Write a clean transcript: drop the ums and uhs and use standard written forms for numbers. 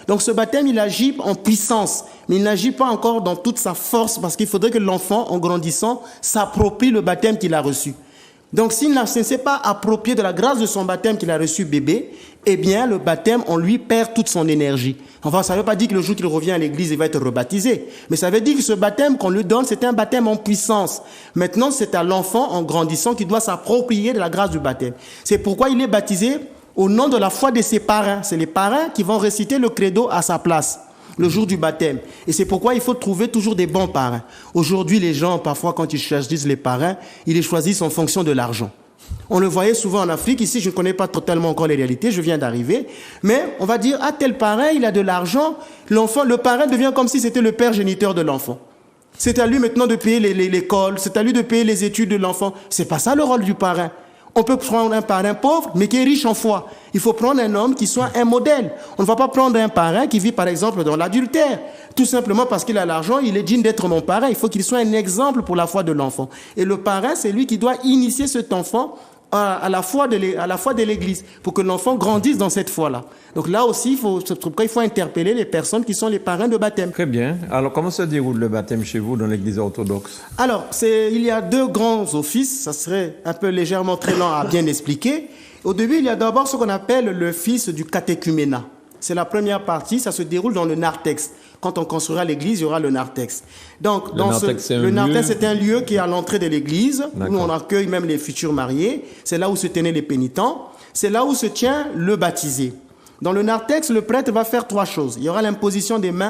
Donc ce baptême, il agit en puissance, mais il n'agit pas encore dans toute sa force parce qu'il faudrait que l'enfant, en grandissant, s'approprie le baptême qu'il a reçu. Donc s'il ne s'est pas approprié de la grâce de son baptême qu'il a reçu bébé, eh bien le baptême, on lui perd toute son énergie. Enfin, ça ne veut pas dire que le jour qu'il revient à l'église, il va être rebaptisé. Mais ça veut dire que ce baptême qu'on lui donne, c'est un baptême en puissance. Maintenant, c'est à l'enfant, en grandissant, qui doit s'approprier de la grâce du baptême. C'est pourquoi il est baptisé au nom de la foi de ses parrains. C'est les parrains qui vont réciter le credo à sa place le jour du baptême. Et c'est pourquoi il faut trouver toujours des bons parrains. Aujourd'hui, les gens, parfois, quand ils choisissent les parrains, ils les choisissent en fonction de l'argent. On le voyait souvent en Afrique. Ici, je ne connais pas totalement encore les réalités. Je viens d'arriver. Mais on va dire, ah, tel parrain, il a de l'argent. L'enfant, le parrain devient comme si c'était le père géniteur de l'enfant. C'est à lui maintenant de payer l'école. C'est à lui de payer les études de l'enfant. C'est pas ça le rôle du parrain. On peut prendre un parrain pauvre, mais qui est riche en foi. Il faut prendre un homme qui soit un modèle. On ne va pas prendre un parrain qui vit, par exemple, dans l'adultère. Tout simplement parce qu'il a l'argent, il est digne d'être mon parrain. Il faut qu'il soit un exemple pour la foi de l'enfant. Et le parrain, c'est lui qui doit initier cet enfant à la foi de l'Église, pour que l'enfant grandisse dans cette foi-là. Donc là aussi, il faut interpeller les personnes qui sont les parrains de baptême. Très bien. Alors, comment se déroule le baptême chez vous dans l'Église orthodoxe? Alors, il y a 2 grands offices. Ça serait un peu légèrement très lent à bien expliquer. Au début, il y a d'abord ce qu'on appelle le fils du catéchuménat. C'est la première partie, ça se déroule dans le narthex. Quand on construira l'église, il y aura le narthex. Donc, le narthex, c'est un lieu qui est à l'entrée de l'église, où on accueille même les futurs mariés. C'est là où se tenaient les pénitents. C'est là où se tient le baptisé. Dans le narthex, le prêtre va faire 3 choses. Il y aura l'imposition des mains